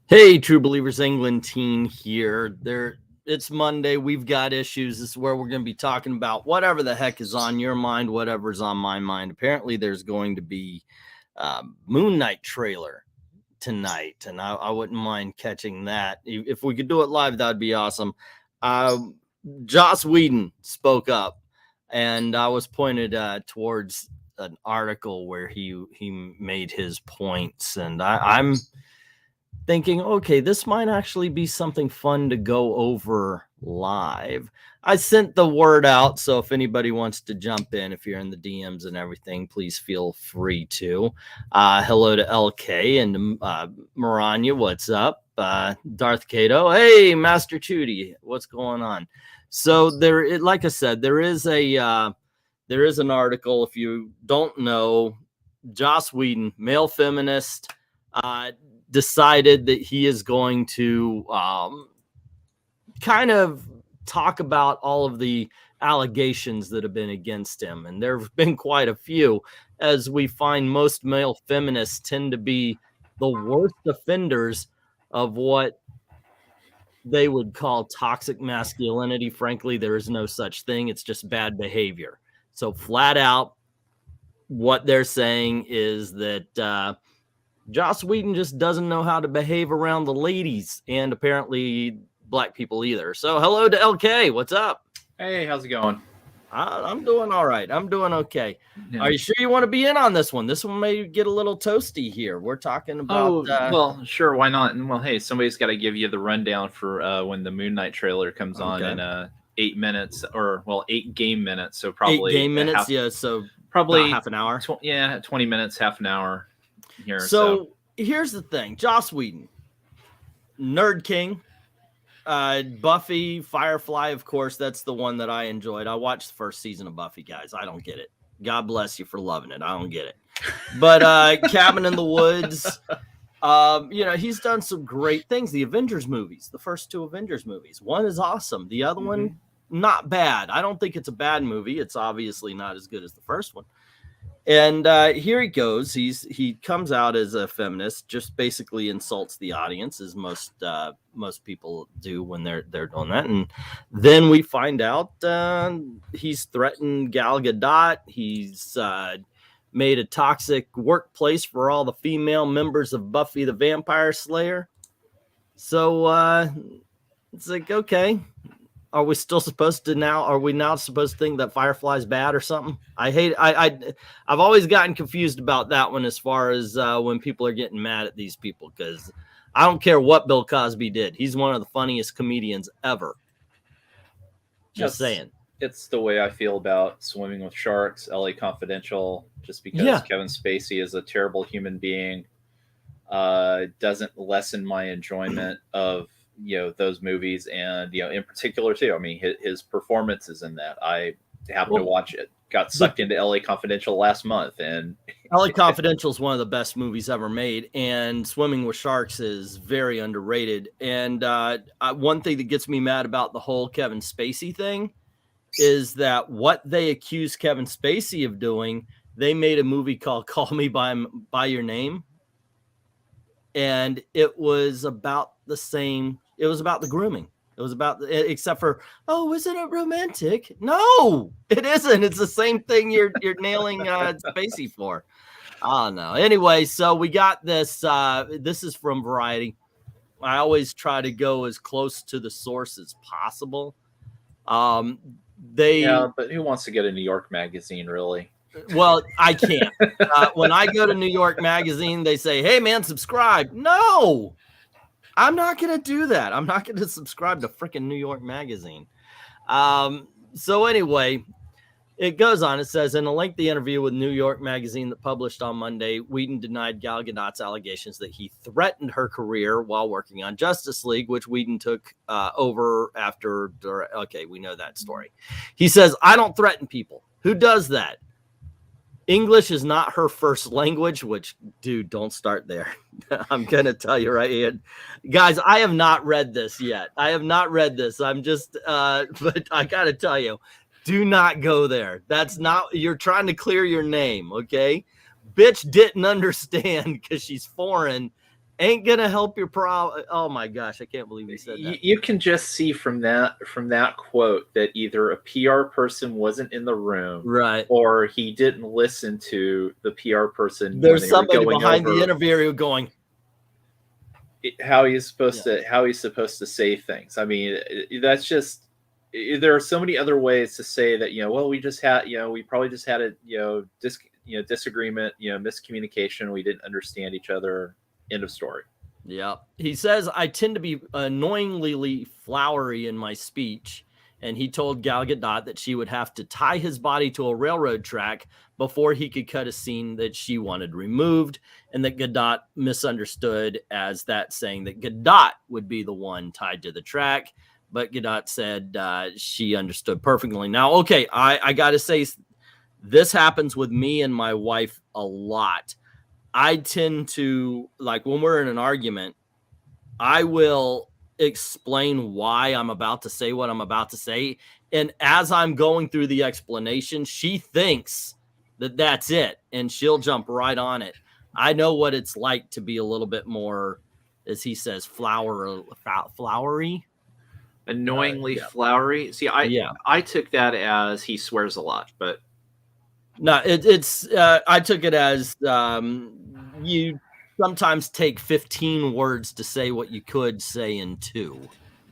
Hey, True Believers England team here. It's Monday. We've got issues. This is where we're going to be talking about whatever the heck is on your mind, whatever's on my mind. Apparently, there's going to be Moon Knight trailer tonight, and I wouldn't mind catching that. If we could do it live, that'd be awesome. Joss Whedon spoke up, and I was pointed towards an article where he made his points, and I'm thinking, okay, this might actually be something fun to go over live. I sent the word out, so if anybody wants to jump in, if you're in the DMs and everything, please feel free to. Hello to LK and Maranya, what's up? Darth Kato, hey, Master Chudy, what's going on? So like I said, there is an article. If you don't know, Joss Whedon, male feminist, decided that he is going to kind of talk about all of the allegations that have been against him. And there have been quite a few, as we find most male feminists tend to be the worst offenders of what they would call toxic masculinity. Frankly, there is no such thing. It's just bad behavior. So flat out, what they're saying is that Joss Whedon just doesn't know how to behave around the ladies, and apparently black people either. So hello to LK. What's up? Hey, how's it going? I'm doing all right. I'm doing okay. Yeah. Are you sure you want to be in on this one? This one may get a little toasty here. We're talking about... well, sure, why not? And well, hey, somebody's got to give you the rundown for when the Moon Knight trailer comes on in 8 minutes, or, well, 8 game minutes. So probably 8 game minutes, yeah, so probably half an hour. 20 minutes, half an hour. Here, so here's the thing. Joss Whedon, Nerd King, Buffy, Firefly, of course, that's the one that I enjoyed. I watched the first season of Buffy, guys. I don't get it. God bless you for loving it. I don't get it. But Cabin in the Woods, he's done some great things. The Avengers movies, the first 2 Avengers movies. One is awesome. The other one, not bad. I don't think it's a bad movie. It's obviously not as good as the first one. And here he goes. He comes out as a feminist, just basically insults the audience, as most people do when they're doing that. And then we find out he's threatened Gal Gadot. He's made a toxic workplace for all the female members of Buffy the Vampire Slayer. So it's like, okay. Are we still supposed to now? Are we now supposed to think that Firefly's bad or something? I've always gotten confused about that one, as far as when people are getting mad at these people, because I don't care what Bill Cosby did. He's one of the funniest comedians ever. Just saying. It's the way I feel about Swimming with Sharks, LA Confidential, just because Kevin Spacey is a terrible human being. Doesn't lessen my enjoyment of those movies, and in particular too, I mean, his performances in that. I happened to watch it, got sucked into LA Confidential last month, and LA Confidential is one of the best movies ever made, and Swimming with Sharks is very underrated. And one thing that gets me mad about the whole Kevin Spacey thing is that what they accuse Kevin Spacey of doing, they made a movie called Call Me by Your Name, and it was about the same. It was about the grooming. It was about, except for, oh, isn't it romantic? No, it isn't. It's the same thing you're nailing Spacey for. I don't know. Anyway, so we got this. This is from Variety. I always try to go as close to the source as possible. But who wants to get a New York Magazine, really? Well, I can't. When I go to New York Magazine, they say, hey, man, subscribe. No. I'm not going to do that. I'm not going to subscribe to freaking New York Magazine. So anyway, it goes on. It says, in a lengthy interview with New York Magazine that published on Monday, Whedon denied Gal Gadot's allegations that he threatened her career while working on Justice League, which Whedon took over after. Okay, we know that story. He says, I don't threaten people. Who does that? English is not her first language, which, dude, don't start there. I'm going to tell you right here. Guys, I have not read this yet. I have not read this. I'm just, but I got to tell you, do not go there. That's not, you're trying to clear your name, okay? Bitch didn't understand because she's foreign ain't gonna help your problem. Oh my gosh, I can't believe he said that. You can just see from that quote that either a PR person wasn't in the room, right, or he didn't listen to the PR person. There's somebody behind the interviewer going how he's supposed to say things. I mean, that's just, there are so many other ways to say that, well, we probably just had a disagreement, miscommunication, we didn't understand each other, end of story. Yeah. He says, I tend to be annoyingly flowery in my speech. And he told Gal Gadot that she would have to tie his body to a railroad track before he could cut a scene that she wanted removed. And that Gadot misunderstood as that saying that Gadot would be the one tied to the track. But Gadot said she understood perfectly. Now, okay, I got to say, this happens with me and my wife a lot. I tend to, like, when we're in an argument, I will explain why I'm about to say what I'm about to say. And as I'm going through the explanation, she thinks that that's it, and she'll jump right on it. I know what it's like to be a little bit more, as he says, flowery. Annoyingly flowery. See, I took that as he swears a lot, but no, it's I took it as you sometimes take 15 words to say what you could say in 2.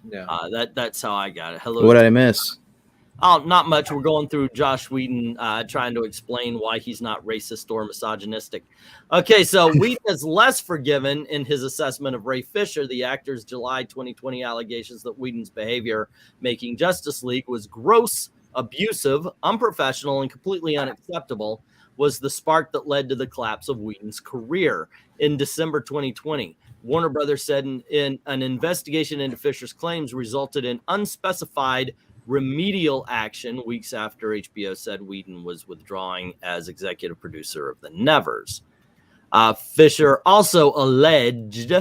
Yeah. That's how I got it. Hello. What did I miss? Oh, not much. We're going through Josh Whedon trying to explain why he's not racist or misogynistic. Okay, so Whedon is less forgiven in his assessment of Ray Fisher, the actor's July 2020 allegations that Whedon's behavior making Justice League was gross, abusive, unprofessional, and completely unacceptable, was the spark that led to the collapse of Whedon's career. In December 2020, Warner Brothers said in an investigation into Fisher's claims resulted in unspecified remedial action weeks after HBO said Whedon was withdrawing as executive producer of The Nevers. Fisher also alleged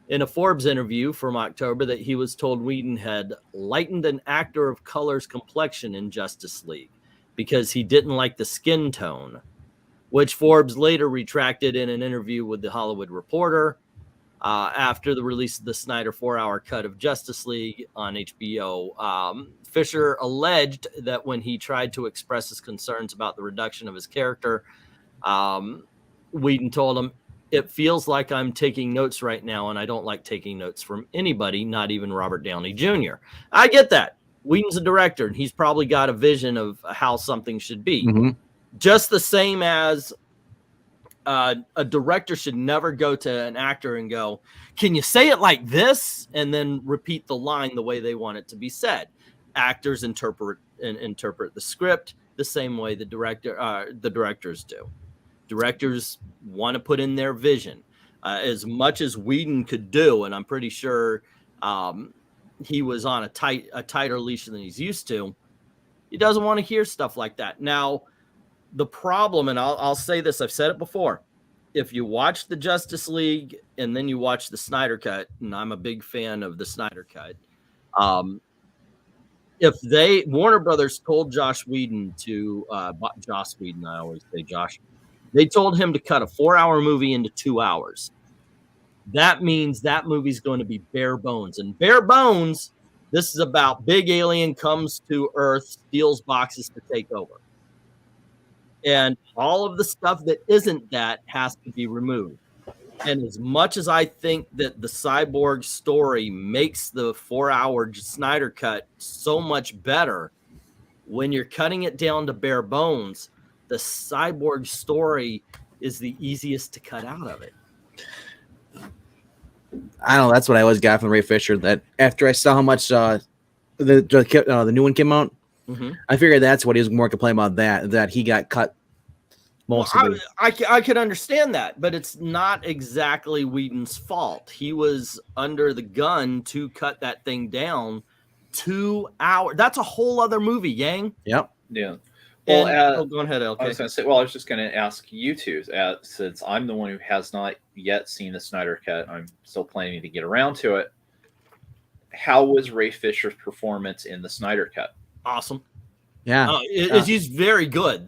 in a Forbes interview from October that he was told Whedon had lightened an actor of color's complexion in Justice League because he didn't like the skin tone, which Forbes later retracted in an interview with The Hollywood Reporter after the release of the Snyder 4-hour cut of Justice League on HBO. Fisher alleged that when he tried to express his concerns about the reduction of his character, Whedon told him, "It feels like I'm taking notes right now, and I don't like taking notes from anybody, not even Robert Downey Jr." I get that. Whedon's a director, and he's probably got a vision of how something should be. Mm-hmm. Just the same as a director should never go to an actor and go, "Can you say it like this?" and then repeat the line the way they want it to be said. Actors interpret the script the same way the directors do. Directors want to put in their vision as much as Whedon could do, and I'm pretty sure he was on a tighter leash than he's used to. He doesn't want to hear stuff like that. Now, the problem, and I'll say this, I've said it before, if you watch the Justice League and then you watch the Snyder Cut, and I'm a big fan of the Snyder Cut, if Warner Brothers told Josh Whedon I always say Josh, they told him to cut a 4-hour movie into 2 hours. That means that movie's going to be bare bones. And bare bones, this is about big alien comes to Earth, steals boxes to take over. And all of the stuff that isn't that has to be removed. And as much as I think that the Cyborg story makes the 4-hour Snyder Cut so much better, when you're cutting it down to bare bones, the Cyborg story is the easiest to cut out of it. I don't know. That's what I always got from Ray Fisher. That after I saw how much the new one came out, I figured that's what he was more complaining about. That he got cut. I could understand that, but it's not exactly Whedon's fault. He was under the gun to cut that thing down 2 hours. That's a whole other movie, Yang. Yep. Yeah. Well, go ahead, LK. I was going to say, I was just going to ask you two, since I'm the one who has not yet seen the Snyder Cut, I'm still planning to get around to it. How was Ray Fisher's performance in the Snyder Cut? Awesome. Yeah. He's very good.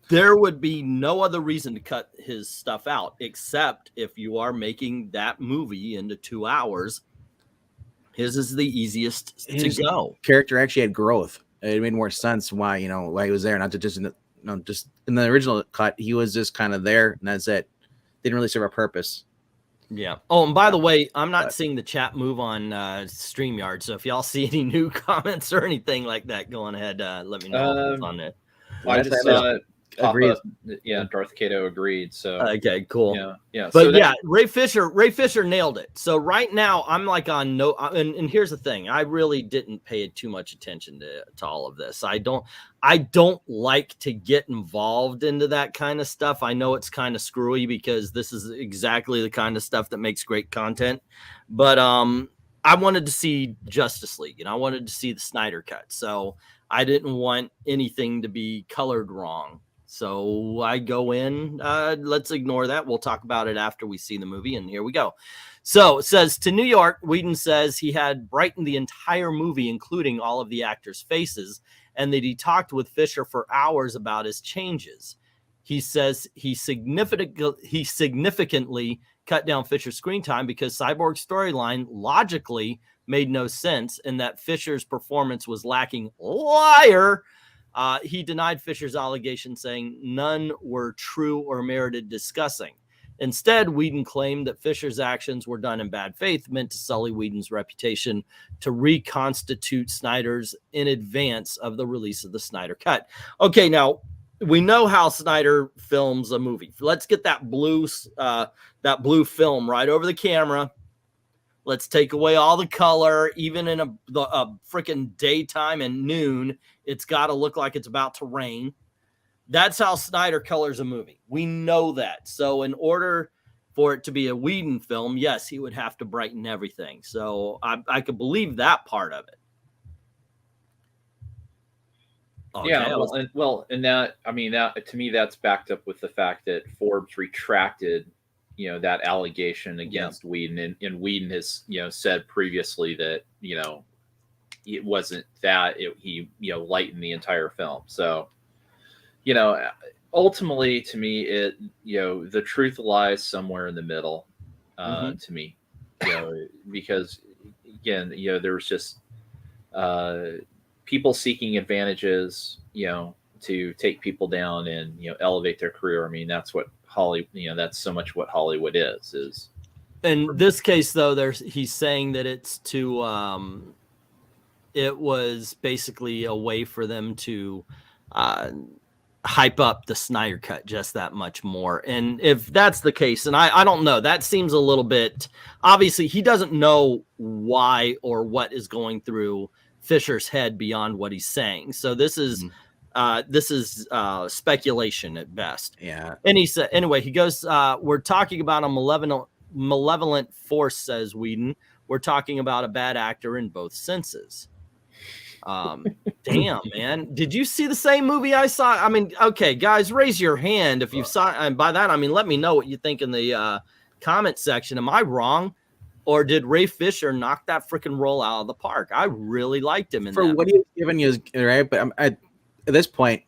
there would be no other reason to cut his stuff out except if you are making that movie into 2 hours. His is the easiest to go. Character actually had growth. It made more sense why why he was there, not to just just in the original cut he was just kind of there and that's it. Didn't really serve a purpose. Yeah. Oh, and by the way, I'm not seeing the chat move on StreamYard, so if y'all see any new comments or anything like that, go on ahead. Let me know on it. I just saw it pop up. Yeah, Darth Cato agreed. So okay, cool. Yeah. But so Ray Fisher nailed it. So right now I'm like on no. And here's the thing: I really didn't pay too much attention to all of this. I don't like to get involved into that kind of stuff. I know it's kind of screwy because this is exactly the kind of stuff that makes great content. But I wanted to see Justice League and I wanted to see the Snyder Cut. So I didn't want anything to be colored wrong. So I go in, let's ignore that. We'll talk about it after we see the movie. And here we go. So it says to New York, Whedon says he had brightened the entire movie, including all of the actors' faces, and that he talked with Fisher for hours about his changes. He says he significantly cut down Fisher's screen time because Cyborg's storyline logically made no sense and that Fisher's performance was lacking. Liar! He denied Fisher's allegation, saying none were true or merited discussing. Instead, Whedon claimed that Fisher's actions were done in bad faith, meant to sully Whedon's reputation to reconstitute Snyder's in advance of the release of the Snyder Cut. Okay, now we know how Snyder films a movie. Let's get that blue film right over the camera. Let's take away all the color, even in a freaking daytime and noon. It's got to look like it's about to rain. That's how Snyder colors a movie. We know that. So in order for it to be a Whedon film, yes, he would have to brighten everything. So I could believe that part of it. Okay, yeah, and that, I mean, that to me, that's backed up with the fact that Forbes retracted that allegation against Whedon, and Whedon has said previously that it wasn't that he lightened the entire film. So ultimately to me it the truth lies somewhere in the middle to me, because again there was just people seeking advantages to take people down and elevate their career. I mean, that's what that's so much what Hollywood is. In this case, though, he's saying that it's to it was basically a way for them to hype up the Snyder Cut just that much more. And if that's the case, and I don't know, that seems a little bit, obviously he doesn't know why or what is going through Fisher's head beyond what he's saying. So this is speculation at best. Yeah. And he said, anyway, he goes, we're talking about a malevolent force, says Whedon. We're talking about a bad actor in both senses. Damn, man. Did you see the same movie I saw? I mean, okay, guys, raise your hand if you saw, and by that, I mean, let me know what you think in the comment section. Am I wrong? Or did Ray Fisher knock that freaking role out of the park? I really liked him in for that what movie. he's given you, right? But at this point,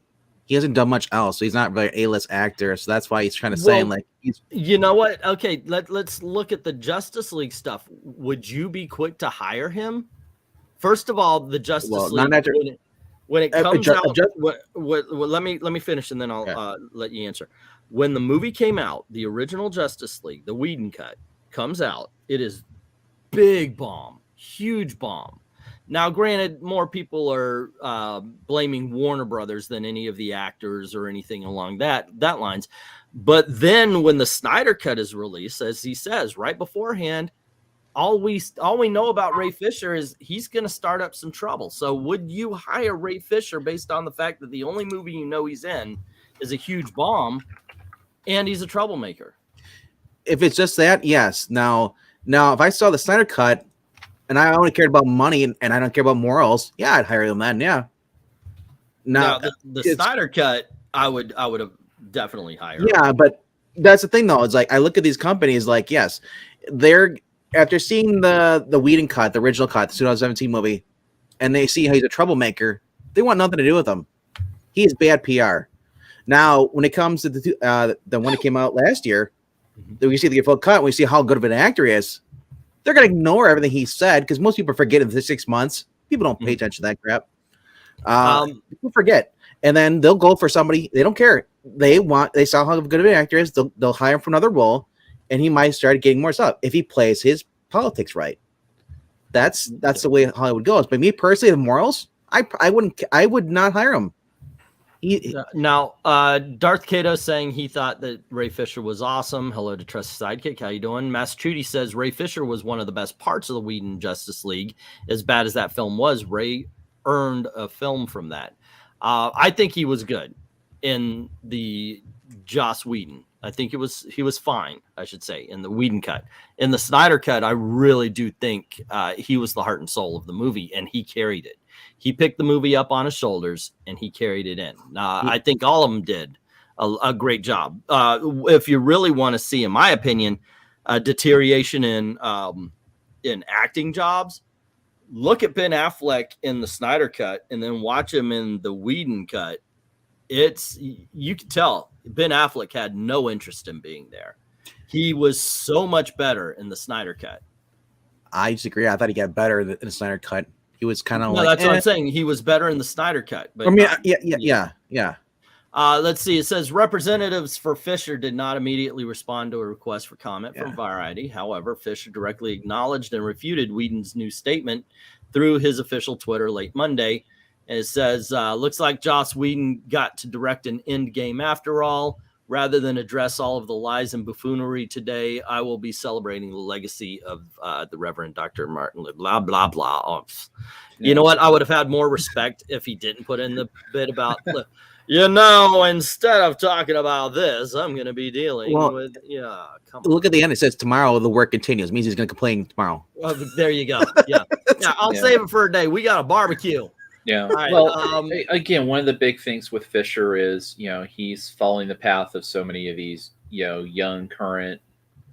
he hasn't done much else. So he's not really an A-list actor. So that's why he's trying to say, like, he's. You know what? Okay, let's look at the Justice League stuff. Would you be quick to hire him? First of all, the Justice League, when it comes out, let me finish and then I'll let you answer. When the movie came out, the original Justice League, the Whedon cut, comes out, it is big bomb, huge bomb. Now, granted, more people are blaming Warner Brothers than any of the actors or anything along that lines. But then when the Snyder Cut is released, as he says right beforehand, all we know about Ray Fisher is he's going to start up some trouble. So would you hire Ray Fisher based on the fact that the only movie he's in is a huge bomb and he's a troublemaker? If it's just that, yes. Now, if I saw the Snyder Cut and I only cared about money and I don't care about morals, yeah, I'd hire them then. Yeah. Now the Snyder Cut, I would have definitely hired. Yeah, but that's the thing though. It's like I look at these companies like, yes, they're after seeing the Whedon cut, the original cut, the 2017 movie, and they see how he's a troublemaker, they want nothing to do with him. He is bad PR. Now, when it comes to the one that came out last year, we see the full cut, and we see how good of an actor he is. They're gonna ignore everything he said because most people forget in the 6 months. People don't pay attention to that crap. People forget, and then they'll go for somebody they don't care. They saw how good of an actor is. They'll hire him for another role, and he might start getting more stuff if he plays his politics right. That's the way Hollywood goes. But me personally, the morals, I would not hire him. Now, Darth Kato saying he thought that Ray Fisher was awesome. Hello to Trusty Sidekick. How you doing? Massachusetts says Ray Fisher was one of the best parts of the Whedon Justice League. As bad as that film was, Ray earned a film from that. I think he was good in the Joss Whedon. I think he was fine, I should say, in the Whedon cut. In the Snyder cut, I really do think he was the heart and soul of the movie, and he carried it. He picked the movie up on his shoulders, and he carried it in. I think all of them did a great job. If you really want to see, in my opinion, a deterioration in acting jobs, look at Ben Affleck in the Snyder cut, and then watch him in the Whedon cut. You can tell Ben Affleck had no interest in being there. He was so much better in the Snyder cut. I disagree. I thought he got better in the Snyder cut. He was kind of that's what I'm saying. He was better in the Snyder cut. But I mean, yeah. Let's see. It says representatives for Fisher did not immediately respond to a request for comment from Variety. However, Fisher directly acknowledged and refuted Whedon's new statement through his official Twitter late Monday. And it says, looks like Joss Whedon got to direct an end game after all. Rather than address all of the lies and buffoonery today, I will be celebrating the legacy of the Reverend Dr. Martin, blah, blah, blah. You know what? I would have had more respect if he didn't put in the bit about, instead of talking about this, I'm going to be dealing with, Look at the end. It says tomorrow the work continues. It means he's going to complain tomorrow. Well, there you go. Yeah. I'll save it for a day. We got a barbecue. Yeah. Right. Well, again, one of the big things with Fisher is, he's following the path of so many of these, young current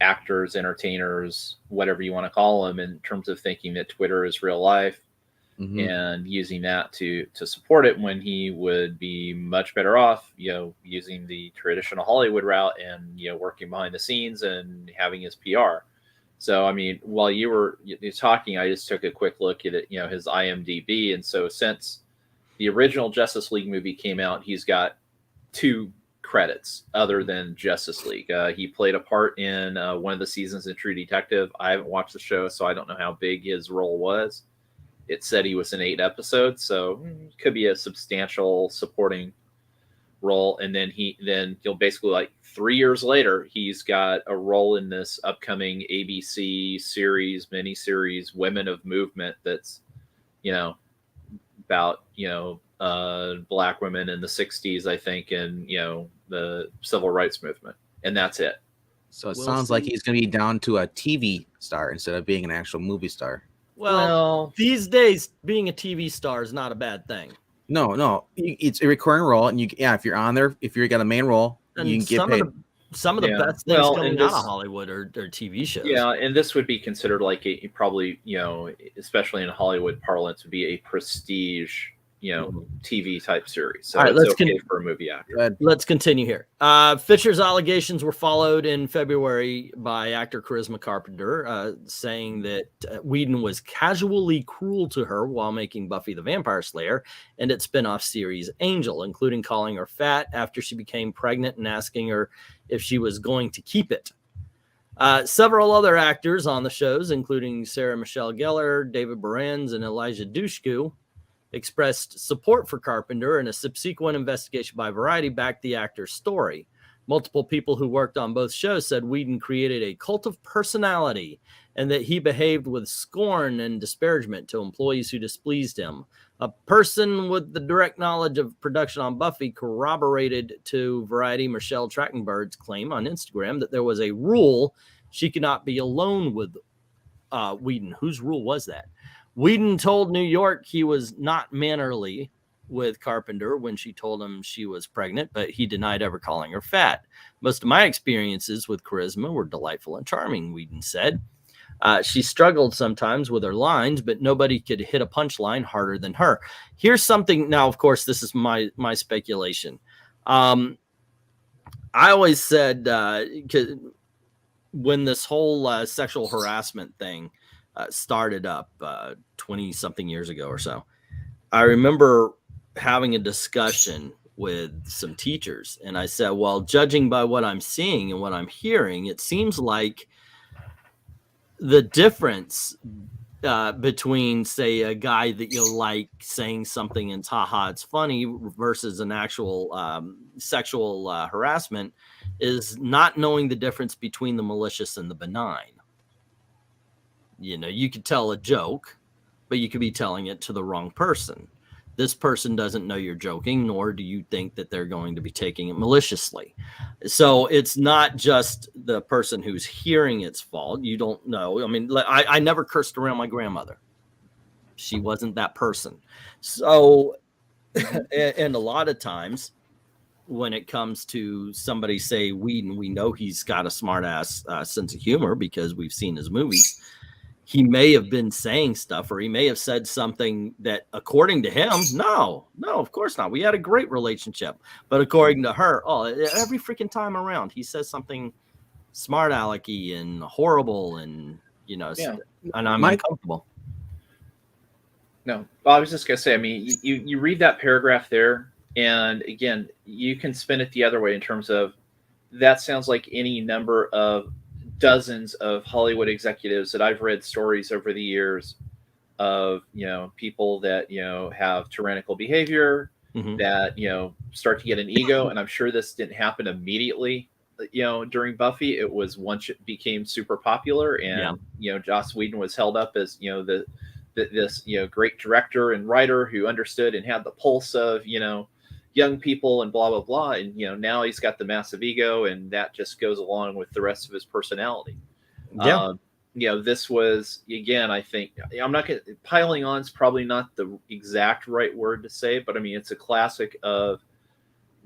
actors, entertainers, whatever you want to call them, in terms of thinking that Twitter is real life and using that to support it, when he would be much better off, using the traditional Hollywood route and, working behind the scenes and having his PR. So, I mean, while you're talking, I just took a quick look at it, his IMDb. And so since the original Justice League movie came out, he's got 2 credits other than Justice League. He played a part in one of the seasons in True Detective. I haven't watched the show, so I don't know how big his role was. It said he was in 8 episodes, so it could be a substantial supporting role. And then he'll basically, 3 years later, he's got a role in this upcoming ABC miniseries, Women of Movement, that's, about, Black women in the 60s, I think, and, the civil rights movement. And that's it. So it sounds like he's going to be down to a TV star instead of being an actual movie star. Well, these days, being a TV star is not a bad thing. No, it's a recurring role, and if you're on there, if you got a main role, and you can get paid. Some of the best things coming out of Hollywood are TV shows. Yeah, and this would be considered like probably, especially in Hollywood parlance, would be a prestige, TV type series. So it's okay for a movie actor. Let's continue here. Fisher's allegations were followed in February by actor Charisma Carpenter, saying that Whedon was casually cruel to her while making Buffy the Vampire Slayer and its spinoff series Angel, including calling her fat after she became pregnant and asking her if she was going to keep it. Several other actors on the shows, including Sarah Michelle Gellar, David Behrens, and Elijah Dushku, expressed support for Carpenter, and a subsequent investigation by Variety backed the actor's story. Multiple people who worked on both shows said Whedon created a cult of personality and that he behaved with scorn and disparagement to employees who displeased him. A person with the direct knowledge of production on Buffy corroborated to Variety Michelle Trachtenberg's claim on Instagram that there was a rule she could not be alone with Whedon. Whose rule was that? Whedon told New York he was not mannerly with Carpenter when she told him she was pregnant, but he denied ever calling her fat. Most of my experiences with Charisma were delightful and charming, Whedon said. She struggled sometimes with her lines, but nobody could hit a punchline harder than her. Here's something. Now, of course, this is my speculation. I always said, when this whole sexual harassment thing started up 20 something years ago or so, I remember having a discussion with some teachers, and I said, well, judging by what I'm seeing and what I'm hearing, it seems like the difference between, say, a guy that you like saying something and haha, it's funny, versus an actual sexual harassment is not knowing the difference between the malicious and the benign. You know, you could tell a joke, but you could be telling it to the wrong person. This person doesn't know you're joking, nor do you think that they're going to be taking it maliciously. So it's not just the person who's hearing it's fault. You don't know. I mean, I never cursed around my grandmother. She wasn't that person. So, and a lot of times when it comes to somebody, say, Whedon, we know he's got a smart ass sense of humor because we've seen his movies. He may have been saying stuff, or he may have said something that, according to him, no, of course not. We had a great relationship. But according to her, every freaking time around, he says something smart alecky and horrible, and, you know, and I'm uncomfortable. No, I was just going to say, I mean, you read that paragraph there, and again, you can spin it the other way in terms of that sounds like any number of dozens of Hollywood executives that I've read stories over the years of, you know, people that, you know, have tyrannical behavior, that, you know, start to get an ego. And I'm sure this didn't happen immediately, you know, during Buffy. It was once it became super popular, and, you know, Joss Whedon was held up as, you know, this, you know, great director and writer who understood and had the pulse of, you know, young people and blah, blah, blah. And, you know, now he's got the massive ego, and that just goes along with the rest of his personality. You know, this was, again, I think, I'm not going to, piling on is probably not the exact right word to say, but I mean, it's a classic of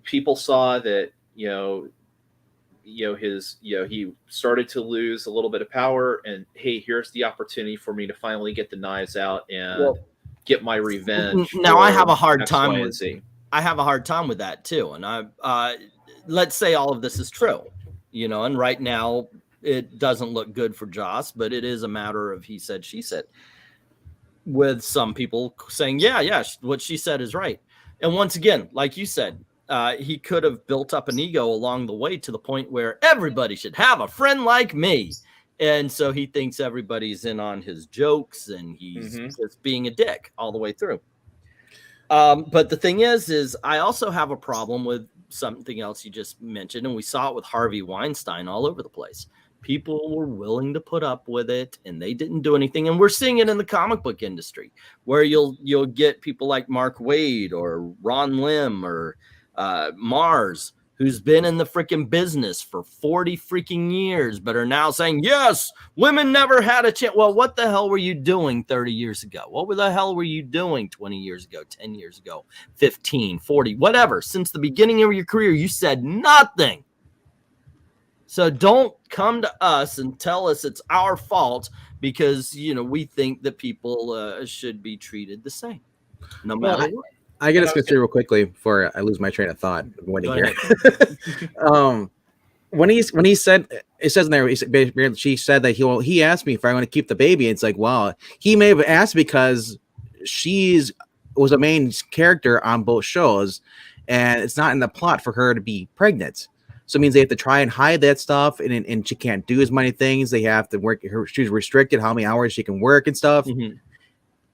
people saw that, you know, his, you know, he started to lose a little bit of power, and hey, here's the opportunity for me to finally get the knives out and get my revenge. Now I have a hard time with I have a hard time with that too. And let's say all of this is true, you know, and right now it doesn't look good for Joss, but it is a matter of he said, she said, with some people saying, yeah, what she said is right. And once again, like you said, he could have built up an ego along the way to the point where everybody should have a friend like me. And so he thinks everybody's in on his jokes, and he's just being a dick all the way through. But the thing is I also have a problem with something else you just mentioned, and we saw it with Harvey Weinstein all over the place. People were willing to put up with it, and they didn't do anything. And we're seeing it in the comic book industry, where you'll get people like Mark Waid or Ron Lim or Mars, who's been in the freaking business for 40 freaking years, but are now saying, yes, women never had a chance. Well, what the hell were you doing 30 years ago? What the hell were you doing 20 years ago, 10 years ago, 15, 40, whatever? Since the beginning of your career, you said nothing. So don't come to us and tell us it's our fault because, you know, we think that people should be treated the same, no matter what. I got to switch real quickly before I lose my train of thought. When he said, it says in there, she said that he asked me if I want to keep the baby. It's like, well, he may have asked because was a main character on both shows, and it's not in the plot for her to be pregnant. So it means they have to try and hide that stuff, and she can't do as many things. They have to work. She's restricted how many hours she can work and stuff.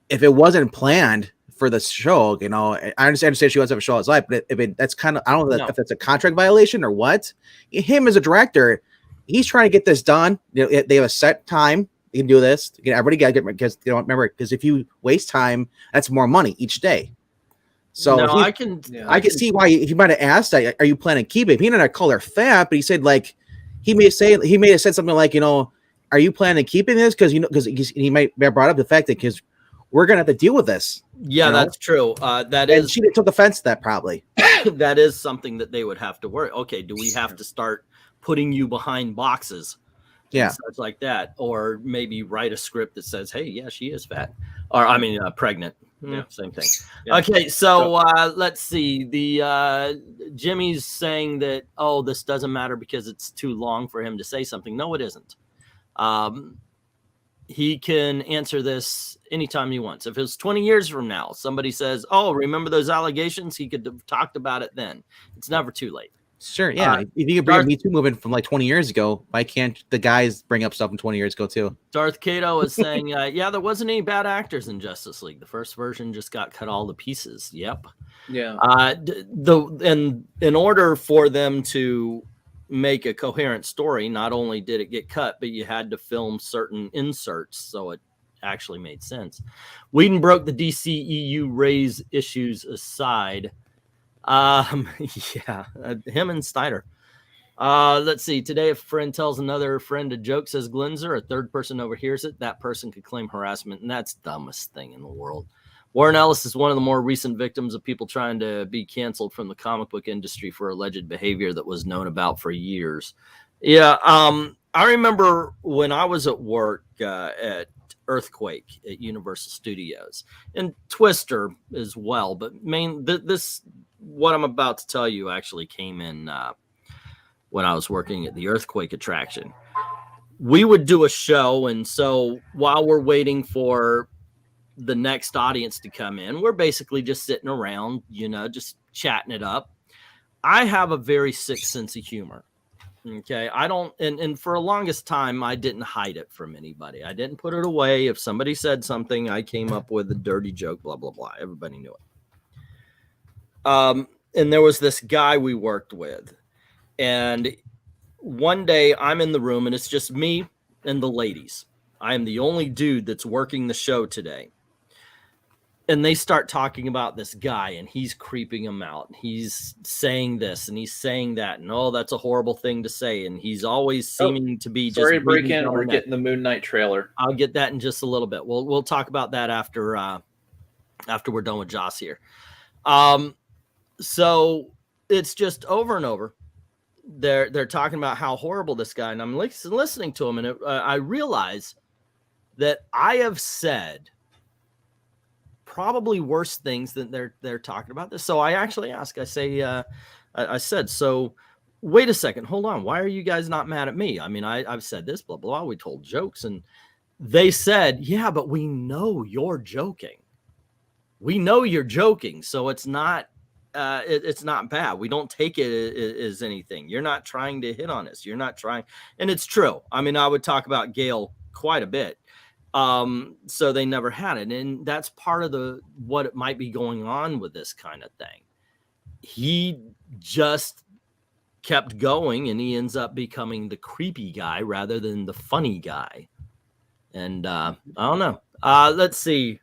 If it wasn't planned for the show, you know, I understand she wants to have a show as life, but that's kind of, I don't know if that's a contract violation or what. Him as a director, he's trying to get this done. You know, they have a set time. You can do this. Everybody got to get, because you don't remember, because if you waste time, that's more money each day. So I can see why he might have asked that. Are you planning to keep it? He didn't call her fat, but he said, like, he may have said something like, you know, are you planning on keeping this? Because, you know, because he might have brought up the fact that because we're gonna have to deal with this. Yeah, you know? That's true. And she took offense to that probably. That is something that they would have to worry. Okay, do we have to start putting you behind boxes? Yeah, such like that, or maybe write a script that says, "Hey, yeah, she is fat," or pregnant. Yeah. Same thing. Yeah. Okay, so let's see. The Jimmy's saying that, oh, this doesn't matter because it's too long for him to say something. No, it isn't. He can answer this anytime he wants. If it's 20 years from now, somebody says, oh, remember those allegations? He could have talked about it then. It's never too late. Sure, yeah. If you can bring up Me Too movement from like 20 years ago, why can't the guys bring up stuff from 20 years ago too? Darth Cato is saying, yeah, there wasn't any bad actors in Justice League. The first version just got cut all to pieces. Yep. Yeah. And in order for them to make a coherent story, not only did it get cut, but you had to film certain inserts, so it actually made sense. Whedon broke the DCEU raise issues aside. Yeah, him and Snyder. Let's see. Today, if a friend tells another friend a joke, says Glenzer, a third person overhears it, that person could claim harassment, and that's the dumbest thing in the world. Warren Ellis is one of the more recent victims of people trying to be canceled from the comic book industry for alleged behavior that was known about for years. Yeah, I remember when I was at work at Earthquake at Universal Studios and Twister as well, but this what I'm about to tell you actually came in when I was working at the Earthquake attraction. We would do a show, and so while we're waiting for the next audience to come in, we're basically just sitting around, just chatting it up. I have a very sick sense of humor. Okay. I don't, and for the longest time, I didn't hide it from anybody. I didn't put it away. If somebody said something, I came up with a dirty joke, blah, blah, blah. Everybody knew it. And there was this guy we worked with, and one day I'm in the room and it's just me and the ladies. I am the only dude that's working the show today. And they start talking about this guy, and he's creeping him out. He's saying this and he's saying that, and oh, that's a horrible thing to say. And he's always seeming to be sorry just to break in. We're getting the Moon Knight trailer. I'll get that in just a little bit. We'll talk about that after we're done with Joss here. So it's just over and over. They're talking about how horrible this guy, and I'm listening to him, and I realize that I have said probably worse things than they're talking about this. So I actually ask, I say, I said, so wait a second, hold on. Why are you guys not mad at me? I mean, I've said this, blah, blah, we told jokes, and they said, yeah, but we know you're joking. We know you're joking. So it's not bad. We don't take it as anything. You're not trying to hit on us. You're not trying. And it's true. I mean, I would talk about Gale quite a bit. So they never had it. And that's part of what it might be going on with this kind of thing. He just kept going, and he ends up becoming the creepy guy rather than the funny guy. And I don't know. Let's see.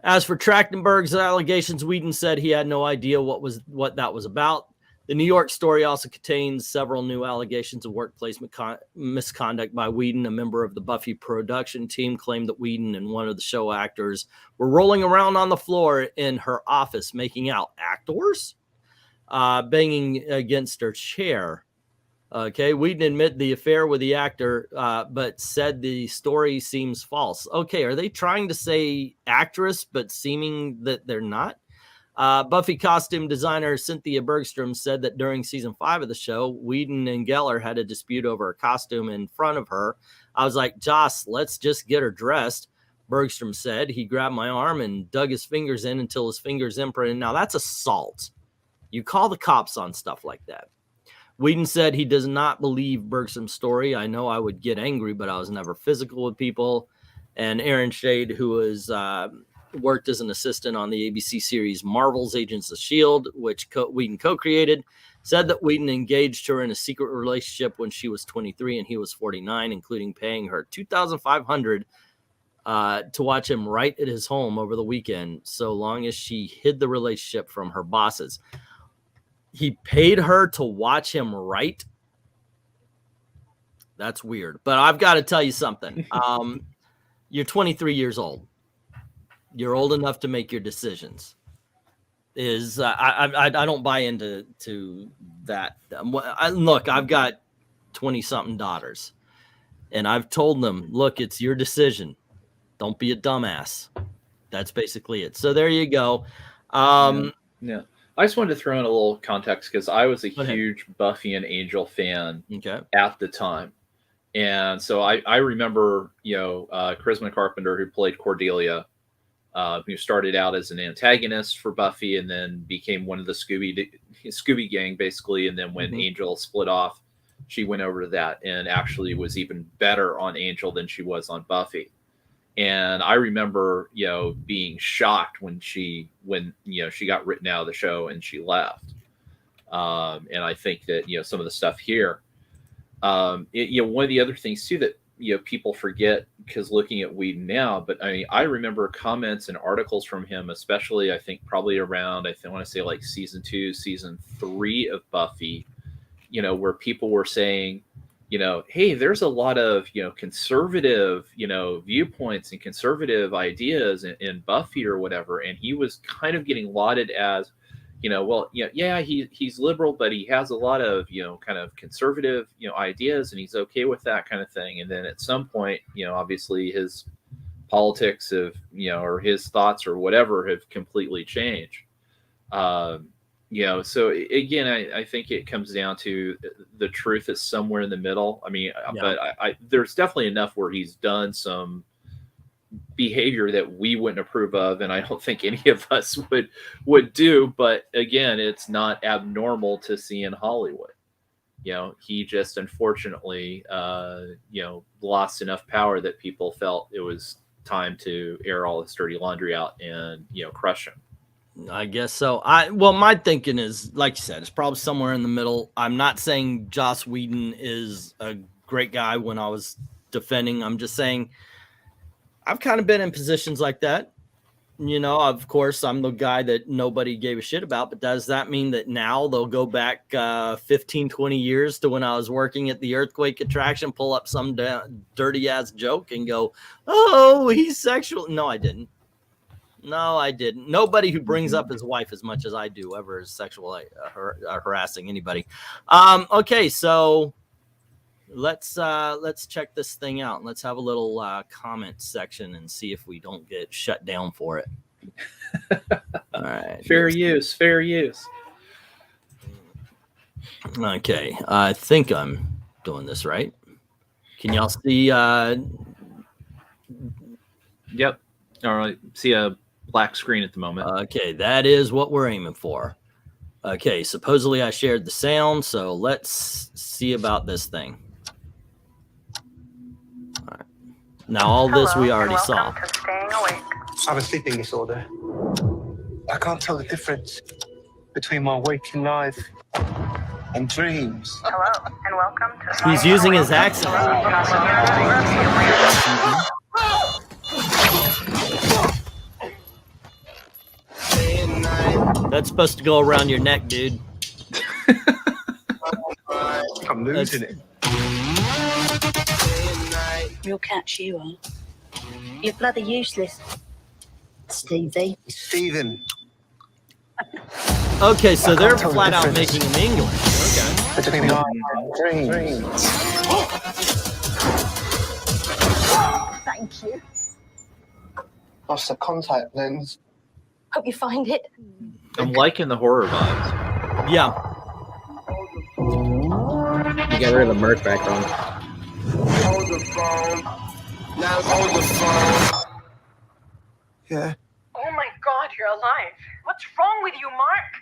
As for Trachtenberg's allegations, Whedon said he had no idea what that was about. The New York story also contains several new allegations of workplace misconduct by Whedon. A member of the Buffy production team claimed that Whedon and one of the show actors were rolling around on the floor in her office, making out. Actors? Banging against her chair. Okay, Whedon admitted the affair with the actor, but said the story seems false. Okay, are they trying to say actress, but seeming that they're not? Buffy costume designer Cynthia Bergstrom said that during season 5 of the show, Whedon and Geller had a dispute over a costume in front of her. I was like, Joss, let's just get her dressed. Bergstrom said he grabbed my arm and dug his fingers in until his fingers imprinted. Now that's assault. You call the cops on stuff like that. Whedon said he does not believe Bergstrom's story. I know I would get angry, but I was never physical with people. And Aaron Shade, who was worked as an assistant on the ABC series Marvel's Agents of S.H.I.E.L.D., which Whedon co-created, said that Whedon engaged her in a secret relationship when she was 23 and he was 49, including paying her $2,500 to watch him write at his home over the weekend, so long as she hid the relationship from her bosses. He paid her to watch him write? That's weird. But I've got to tell you something. You're 23 years old. You're old enough to make your decisions. I don't buy into that. Look, I've got 20-something daughters, and I've told them, look, it's your decision. Don't be a dumbass. That's basically it. So there you go. Yeah. I just wanted to throw in a little context because I was a huge Buffy and Angel fan at the time. And so I remember, Charisma Carpenter, who played Cordelia, who started out as an antagonist for Buffy and then became one of the Scooby gang, basically. And then when Angel split off, she went over to that and actually was even better on Angel than she was on Buffy. And I remember, being shocked when she got written out of the show and she left. And I think that, some of the stuff here, one of the other things too that, people forget because looking at Whedon now, but I mean, I remember comments and articles from him, especially I think probably around, I want to say like season 2, season 3 of Buffy, where people were saying, hey, there's a lot of, conservative, viewpoints and conservative ideas in Buffy or whatever. And he was kind of getting lauded as, he's liberal, but he has a lot of, kind of conservative, ideas, and he's okay with that kind of thing. And then at some point, obviously his politics have, or his thoughts or whatever have completely changed. So again, I think it comes down to the truth is somewhere in the middle. I mean, but I there's definitely enough where he's done some behavior that we wouldn't approve of, and I don't think any of us would do. But again, it's not abnormal to see in Hollywood. He just unfortunately, lost enough power that people felt it was time to air all his dirty laundry out and crush him. I guess so. My thinking is, like you said, it's probably somewhere in the middle. I'm not saying Joss Whedon is a great guy when I was defending. I'm just saying I've kind of been in positions like that. Of course, I'm the guy that nobody gave a shit about, but does that mean that now they'll go back 15, 20 years to when I was working at the Earthquake attraction, pull up some dirty ass joke and go, oh, he's sexual? No, I didn't. Nobody who brings up his wife as much as I do ever is sexual harassing anybody. Okay, so let's check this thing out. Let's have a little comment section and see if we don't get shut down for it. All right. Fair use. Okay, I think I'm doing this right. Can y'all see? Yep. All right. See a black screen at the moment. Okay, that is what we're aiming for. Okay, supposedly I shared the sound, so let's see about this thing. All right. Now all this we already saw. I have a sleeping disorder. I can't tell the difference between my waking life and dreams. Hello, and welcome to... He's using his accent. That's supposed to go around your neck, dude. I'm losing it. Real catch you are. You're bloody useless, Stevie. Stephen. Okay, so they're flat out making him English. Okay. Between life and dreams. Thank you. Lost the contact lens. Hope you find it. I'm liking the horror vibes. Yeah. You got rid of the Merc background. Hold the phone. Now hold the phone. Yeah. Oh my God, you're alive. What's wrong with you, Mark?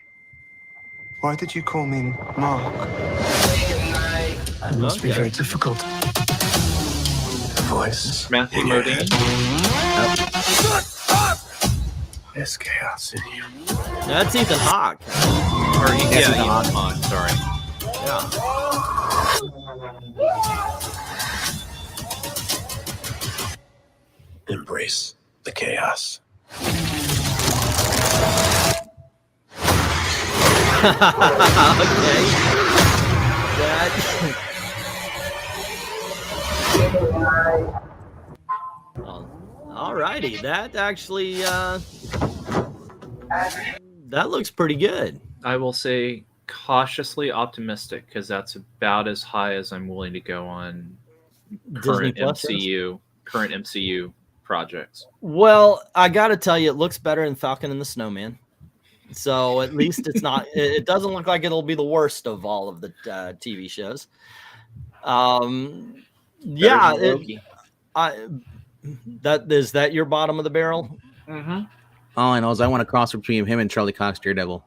Why did you call me Mark? It must be very difficult. Voice. Matthew Modine. There's chaos in you. That's Ethan Hawke. Or Ethan Hawke. Sorry. Yeah. Embrace the chaos. Okay. All righty. That actually that looks pretty good. I will say cautiously optimistic because that's about as high as I'm willing to go on current MCU projects. Well, I got to tell you, it looks better than Falcon and the Snowman. So at least it's not. It doesn't look like it'll be the worst of all of the TV shows. Yeah, is that your bottom of the barrel? Mm-hmm. All I know is I want to cross between him and Charlie Cox Daredevil.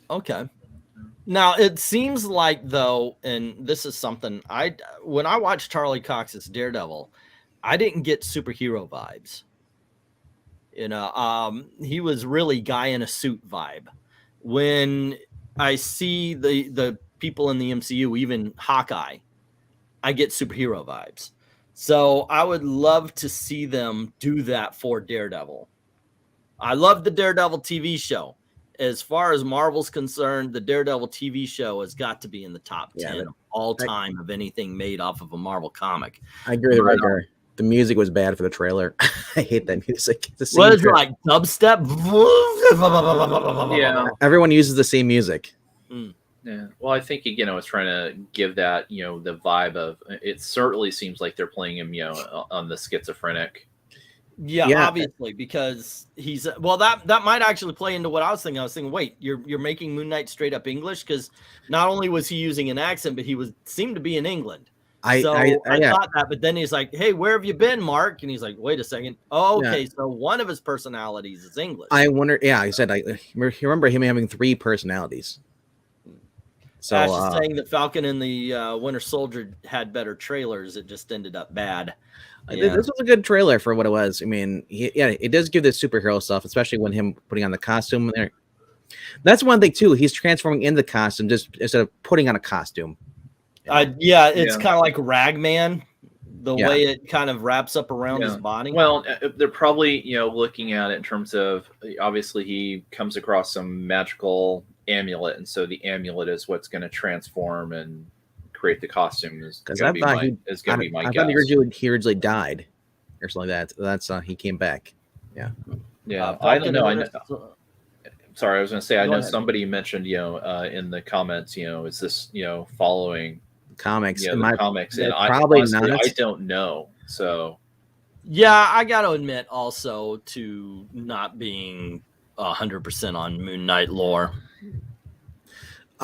Okay. Now it seems like though, and this is something when I watched Charlie Cox's Daredevil, I didn't get superhero vibes. You know, he was really guy in a suit vibe. When I see the people in the MCU, even Hawkeye, I get superhero vibes. So I would love to see them do that for Daredevil. I love the Daredevil TV show. As far as Marvel's concerned, the Daredevil TV show has got to be in the top 10 of all time of anything made off of a Marvel comic. I agree with Ricardo. The music was bad for the trailer. I hate that music. What is it, like dubstep? Yeah. Everyone uses the same music. Yeah. Well, I think, you know, it's trying to give that, you know, the vibe of, it certainly seems like they're playing him, you know, on the schizophrenic. Yeah, obviously, because he's that might actually play into what I was thinking. I was thinking, wait, you're making Moon Knight straight up English, because not only was he using an accent, but he seemed to be in England. I thought that, but then he's like, "Hey, where have you been, Mark?" And he's like, "Wait a second. Oh, okay, so one of his personalities is English." I wonder. Yeah, he said I remember him having 3 personalities. So Ash is saying that Falcon and the Winter Soldier had better trailers. It just ended up bad. This was a good trailer for what it was. I mean, it does give this superhero stuff, especially when him putting on the costume there. That's one thing too. He's transforming in the costume just instead of putting on a costume. It's kind of like Ragman, the way it kind of wraps up around his body. Well, they're probably, you know, looking at it in terms of, obviously he comes across some magical amulet, and so the amulet is what's going to transform and create the costume. Because I thought he originally died or something like that. That's he came back. Yeah. I don't know. Sorry, I was going to say, I know somebody mentioned, you know, in the comments, you know, is this, you know, following comics? Comics, and probably honestly, not. I don't know. So yeah, I got to admit also to not being 100% on Moon Knight lore.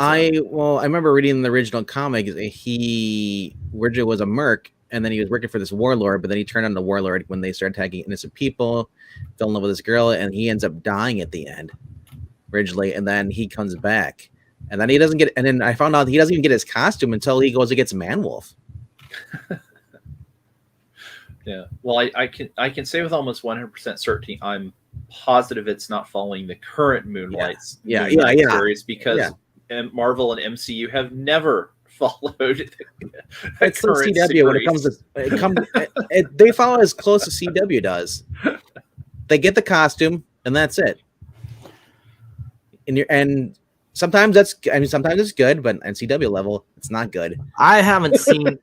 I remember reading the original comic. He originally was a merc, and then he was working for this warlord, but then he turned on the warlord when they started attacking innocent people, fell in love with this girl, and he ends up dying at the end originally, and then he comes back, and then he doesn't get, and then I found out he doesn't even get his costume until he goes against Man-Wolf. Yeah, well, I can say with almost 100% certainty, I'm positive it's not following the current Moonlight series, because Marvel and MCU have never followed it's so CW series. When it comes to they follow as close as CW does. They get the costume and that's it. And sometimes sometimes it's good, but on CW level, it's not good. I haven't seen a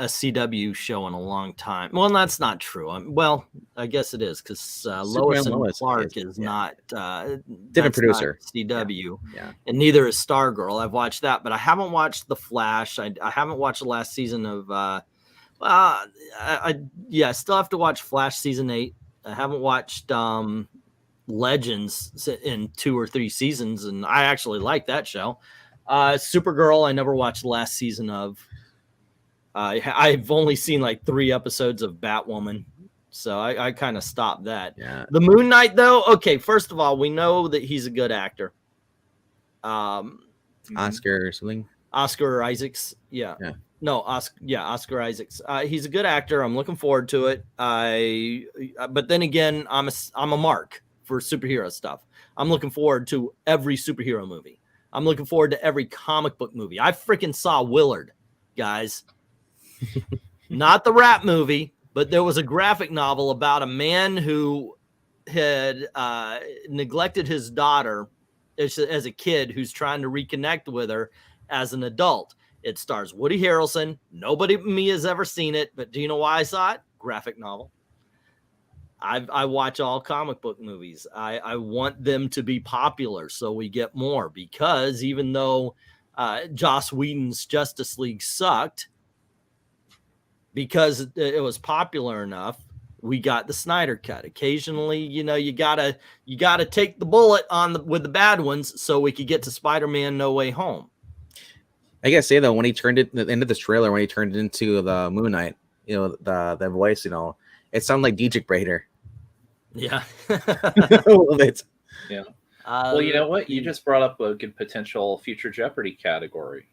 CW show in a long time. Well, that's not true. well, I guess it is, because Lois and Clark is not different producer. Not CW, and neither is Stargirl. I've watched that, but I haven't watched The Flash. I haven't watched the last season of. I still have to watch Flash season 8. I haven't watched Legends in 2 or 3 seasons, and I actually like that show. Supergirl, I never watched the last season of. I've only seen like 3 episodes of Batwoman, so I kind of stopped that. Yeah. The Moon Knight, though, okay, first of all, we know that he's a good actor. Oscar or something. Oscar Isaacs, Oscar Isaacs. He's a good actor. I'm looking forward to it. But then again, I'm a mark for superhero stuff. I'm looking forward to every superhero movie. I'm looking forward to every comic book movie. I freaking saw Willard, guys. Not the rap movie, but there was a graphic novel about a man who had neglected his daughter as a kid, who's trying to reconnect with her as an adult. It stars Woody Harrelson. Nobody but me has ever seen it, but do you know why I saw it? Graphic novel. I watch all comic book movies. I want them to be popular so we get more, because even though Joss Whedon's Justice League sucked, because it was popular enough. We got the Snyder cut. Occasionally, you know, you gotta take the bullet with the bad ones so we could get to Spider-Man No Way Home. I gotta say though, when he turned it, the end of this trailer, when he turned it into the Moon Knight, you know, the voice, you know, it sounded like Dietrich Bader. Yeah, a little bit. Yeah. Well, you know what? You just brought up a good potential future Jeopardy category.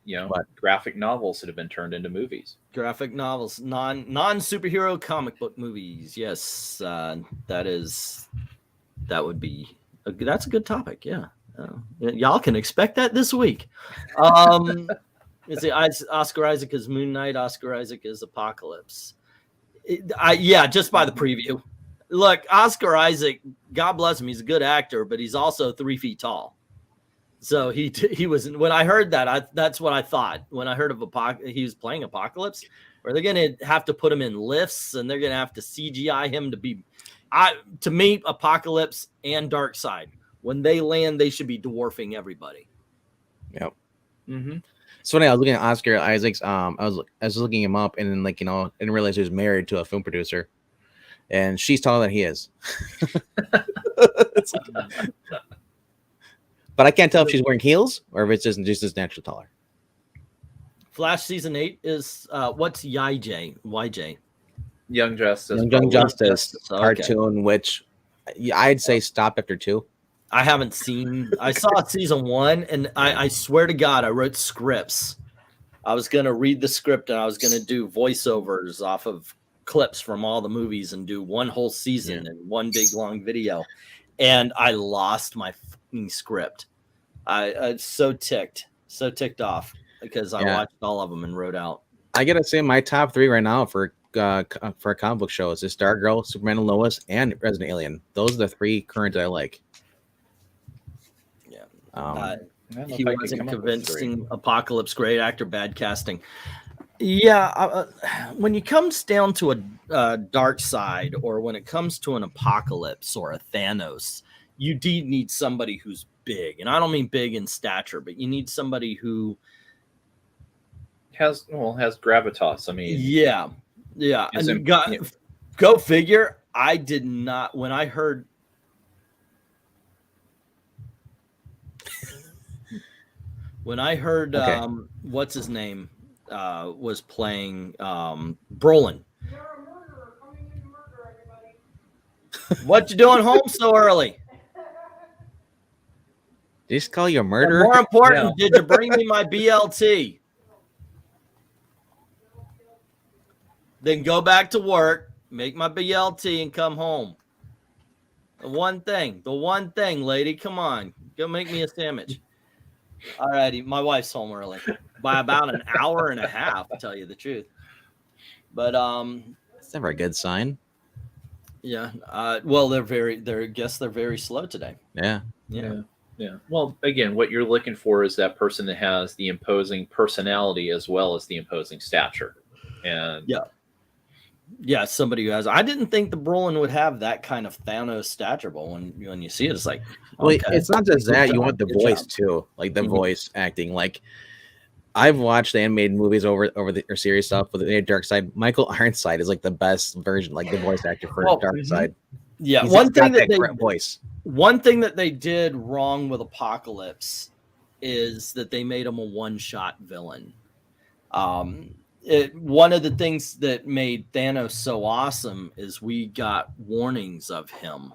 You know, graphic novels that have been turned into movies. Graphic novels, non-superhero comic book movies. Yes, that's a good topic. Yeah, y'all can expect that this week. Oscar Isaac is Moon Knight. Oscar Isaac is Apocalypse. Just by the preview. Look, Oscar Isaac, God bless him, he's a good actor, but he's also 3 feet tall. So he was, when I heard that, that's what I thought when I heard of he was playing Apocalypse, where they're going to have to put him in lifts and they're going to have to CGI him to be, to me, Apocalypse and Darkseid, when they land, they should be dwarfing everybody. Yep. Mm-hmm. So when I was looking at Oscar Isaac's, I was looking him up, and then, like, you know, I didn't realize he was married to a film producer, and she's taller than he is. But I can't tell if she's wearing heels or if it's just as naturally taller. Flash season 8 is what's YJ? Young Justice. Young Justice cartoon, okay. Which I'd say stopped after 2. I haven't seen. I saw season 1, and I swear to God, I wrote scripts. I was gonna read the script, and I was gonna do voiceovers off of clips from all the movies and do one whole season and one big long video. And I lost my fucking script. I'm so ticked off because I watched all of them and wrote out. I gotta say, my top 3 right now for a comic book show is Stargirl, Superman and Lois, and Resident Alien. Those are the 3 current I like. Yeah. He wasn't convincing. Apocalypse, great actor, bad casting. Yeah, when it comes down to a Darkseid, or when it comes to an Apocalypse or a Thanos, you need somebody who's big, and I don't mean big in stature, but you need somebody who has gravitas. I mean, yeah, and go figure. I did not when I heard. When I heard, what's his name? Was playing Brolin. What you doing home so early? Did he just call you a murderer? But more important, did you bring me my BLT? Then go back to work, make my BLT, and come home. The one thing, lady, come on, go make me a sandwich. All righty, my wife's home early by about an hour and a half, to tell you the truth. But that's never a good sign. Yeah. Well, they're very slow today. Yeah. Well, again, what you're looking for is that person that has the imposing personality as well as the imposing stature. And somebody who has. I didn't think the Brolin would have that kind of Thanos stature, but when you see it, it's like, well, it's not just that. You want the voice too, like the voice acting. Like, I've watched the animated movies over the series stuff with the Darkseid. Michael Ironside is like the best version, like the voice actor for Darkseid. Yeah, He's one thing that they did wrong with Apocalypse is that they made him a one-shot villain. One of the things that made Thanos so awesome is we got warnings of him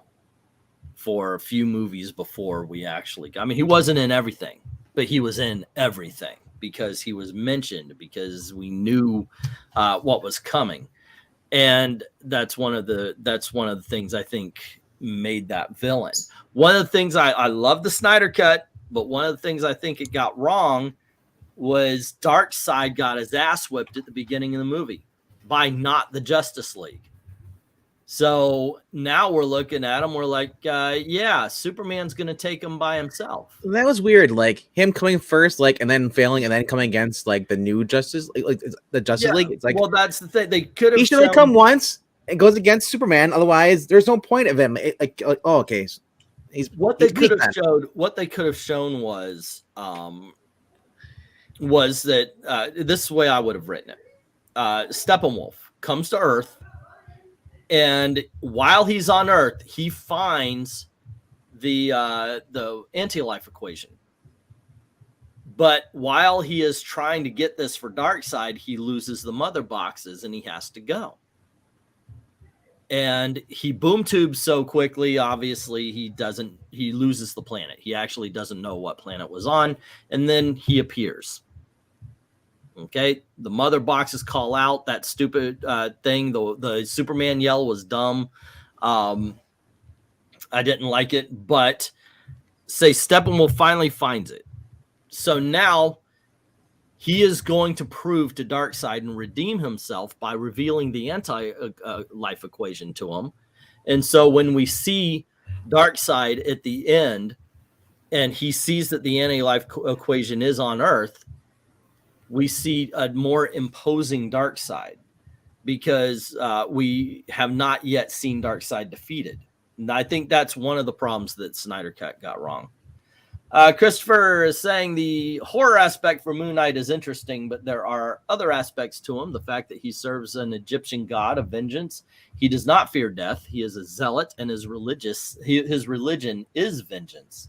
for a few movies before we actually got. I mean, he wasn't in everything, but he was in everything because he was mentioned, because we knew what was coming. And that's one of the things I think made that villain. One of the things I love the Snyder cut, but one of the things I think it got wrong was Darkseid got his ass whipped at the beginning of the movie by not the Justice League. So now we're looking at him. We're like, Superman's going to take him by himself. That was weird. Like him coming first, like, and then failing, and then coming against like the new Justice, like the Justice League. It's like, well, that's the thing. They could have. He should have come once and goes against Superman. Otherwise, there's no point of him. Okay. What they could have shown was that this is the way I would have written it. Steppenwolf comes to Earth, and while he's on Earth, he finds the anti-life equation. But while he is trying to get this for Darkseid, he loses the mother boxes and he has to go. And he boom tubes so quickly, obviously he loses the planet. He actually doesn't know what planet was on, and then he appears. Okay, the mother boxes call out that stupid thing. The Superman yell was dumb. I didn't like it, but say Steppenwolf finally finds it. So now he is going to prove to Darkseid and redeem himself by revealing the anti-life equation to him. And so when we see Darkseid at the end and he sees that the anti-life equation is on Earth, we see a more imposing Darkseid because we have not yet seen Darkseid defeated. And I think that's one of the problems that Snyder Cut got wrong. Christopher is saying the horror aspect for Moon Knight is interesting, but there are other aspects to him. The fact that he serves an Egyptian god of vengeance. He does not fear death. He is a zealot, and his religion is vengeance.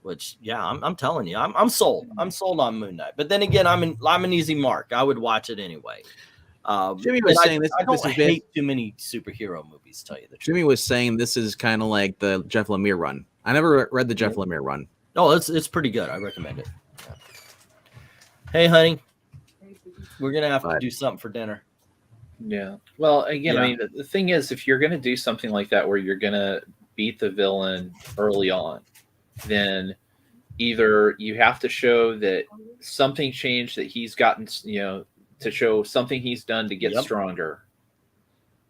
Which, yeah, I'm telling you, I'm sold. I'm sold on Moon Knight. But then again, I'm an easy mark. I would watch it anyway. Jimmy was saying I don't hate too many superhero movies, tell you the truth. Jimmy was saying this is kind of like the Jeff Lemire run. I never read the Jeff Lemire run. Oh, it's pretty good. I recommend it. Yeah. Hey, honey, we're gonna have to do something for dinner. Yeah. Well, again, I mean, the thing is, if you're gonna do something like that, where you're gonna beat the villain early on, then either you have to show that something changed, that he's gotten, to show something he's done to get stronger.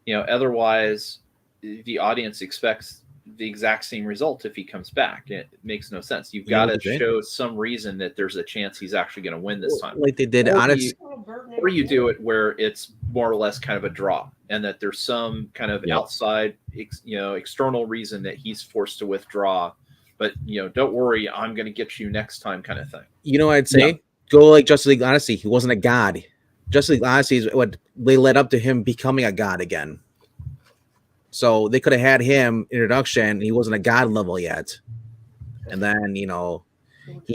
Otherwise, the audience expects the exact same result if he comes back. It makes no sense. You've got to show some reason that there's a chance he's actually going to win this time, like they did. Or you do it where it's more or less kind of a draw, and that there's some kind of outside, external reason that he's forced to withdraw. But don't worry, I'm going to get you next time, kind of thing. I'd say go like Justice League Odyssey. He wasn't a god. Justice League Odyssey is what they led up to him becoming a god again. So they could have had him introduction. He wasn't a god level yet. And then, he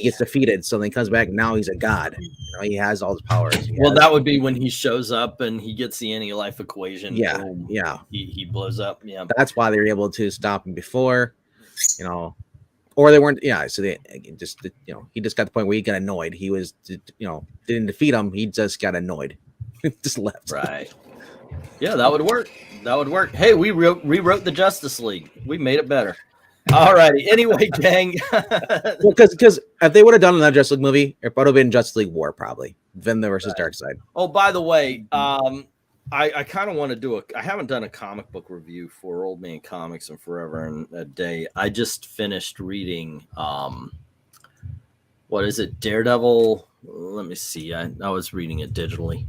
gets defeated. So then he comes back. Now he's a god. He has all his powers. That would be when he shows up and he gets the anti-life equation. Yeah. Boom, yeah. He blows up. Yeah. That's why they were able to stop him before, or they weren't. Yeah. So they just, he just got to the point where he got annoyed. He was, didn't defeat him. He just got annoyed. Just left. Right. Yeah, that would work. That would work. Hey, we rewrote the Justice League. We made it better. All righty. Anyway, gang. Because if they would have done another Justice League movie, it would have been Justice League War, probably. Venda versus Darkseid. Oh, by the way, I kind of want to do I haven't done a comic book review for Old Man Comics in forever and a day. I just finished reading, what is it? Daredevil. Let me see. I was reading it digitally.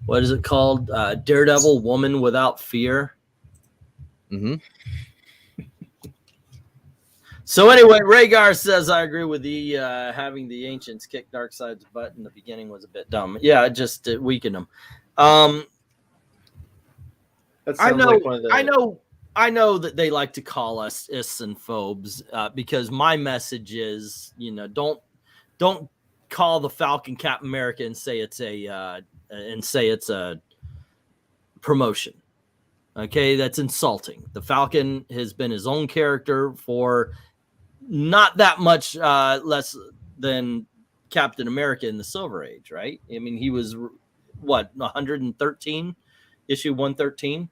What is it called? Daredevil, Woman Without Fear. Mm-hmm. So anyway, Rhaegar says, I agree with the having the ancients kick Darkseid's butt in the beginning was a bit dumb. Yeah, it just weakened him. I know that they like to call us ists and phobes because my message is, don't call the Falcon Captain America and say it's a promotion. Okay, that's insulting. The Falcon has been his own character for not that much less than Captain America in the Silver Age, right? I mean, he was 113, issue 113.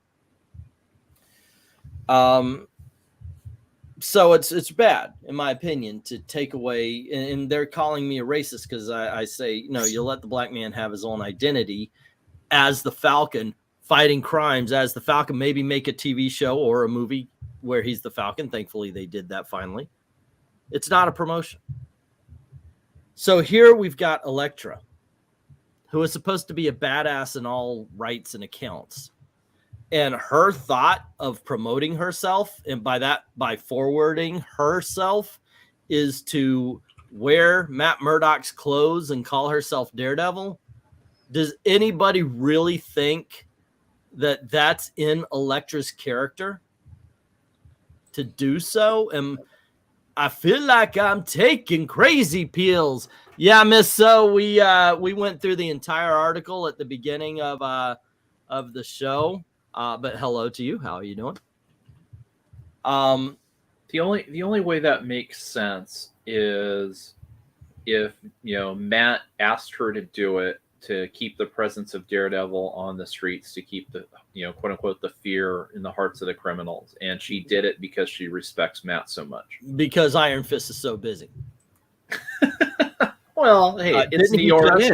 So it's bad, in my opinion, to take away, and they're calling me a racist because I say, you let the black man have his own identity as the Falcon fighting crimes as the Falcon, maybe make a TV show or a movie where he's the Falcon. Thankfully, they did that finally. It's not a promotion. So here we've got Elektra, who is supposed to be a badass in all rights and accounts. And her thought of promoting herself, and by forwarding herself, is to wear Matt Murdock's clothes and call herself Daredevil. Does anybody really think that that's in Elektra's character to do so? And I feel like I'm taking crazy pills. Yeah, Miss So, we went through the entire article at the beginning of the show. But hello to you. How are you doing? The only way that makes sense is if, you know, Matt asked her to do it to keep the presence of Daredevil on the streets, to keep the, you know, quote unquote, the fear in the hearts of the criminals, and she did it because she respects Matt so much. Because Iron Fist is so busy. Well, hey, it's New York. Have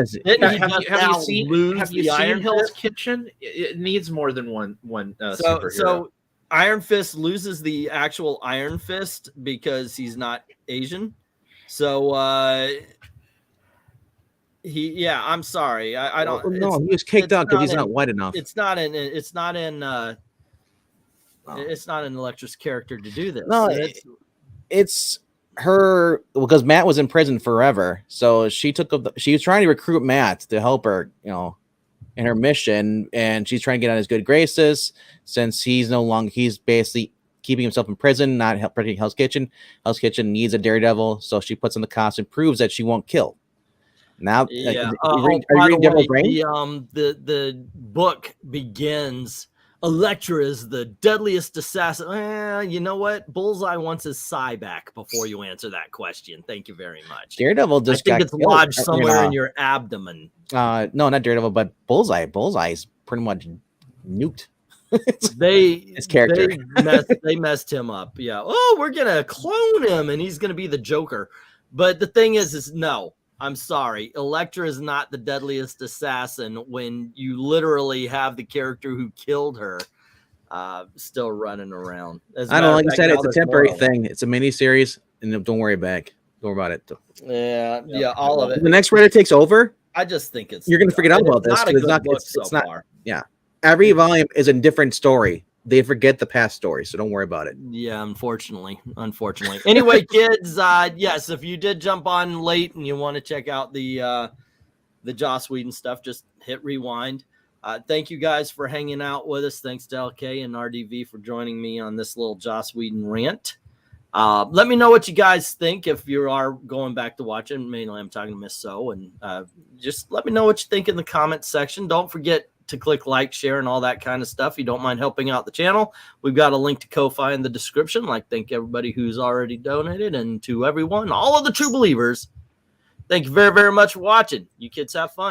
you seen Hell's Kitchen? It needs more than one superhero. So Iron Fist loses the actual Iron Fist because he's not Asian. So I'm sorry. I don't. No, he was kicked out because he's not white enough. It's not in Elektra's character to do this. No, it's her, because Matt was in prison forever. So she was trying to recruit Matt to help her, you know, in her mission, and she's trying to get on his good graces since he's basically keeping himself in prison, not protecting Hell's Kitchen. Hell's Kitchen needs a Daredevil, so she puts on the costume, proves that she won't kill. Now, yeah. The book begins. Elektra is the deadliest assassin. You know what? Bullseye wants his psi back before you answer that question. Thank you very much. Daredevil just I think it's lodged somewhere in your abdomen. No, not Daredevil, but Bullseye. Bullseye's pretty much nuked. His character. They messed him up. Yeah. Oh, we're gonna clone him, and he's gonna be the Joker. But the thing is no. I'm sorry. Elektra is not the deadliest assassin when you literally have the character who killed her still running around. I don't know. Like you said, it's a temporary thing. It's a mini series, and don't worry about it. Yeah, all of it. The next writer takes over. I just think you're going to forget all about this. It's not. Yeah, every volume is a different story. They forget the past story, so don't worry about it. Yeah, unfortunately. Anyway, kids, yes, if you did jump on late and you want to check out the Joss Whedon stuff, just hit rewind. Thank you guys for hanging out with us. Thanks to LK and RDV for joining me on this little Joss Whedon rant. Let me know what you guys think if you are going back to watch it. Mainly I'm talking to Miss So, and just let me know what you think in the comments section. Don't forget to click like, share, and all that kind of stuff. If you don't mind helping out the channel, we've got a link to Ko-Fi in the description. Thank everybody who's already donated, and to everyone, all of the true believers, thank you very, very much for watching. You kids have fun.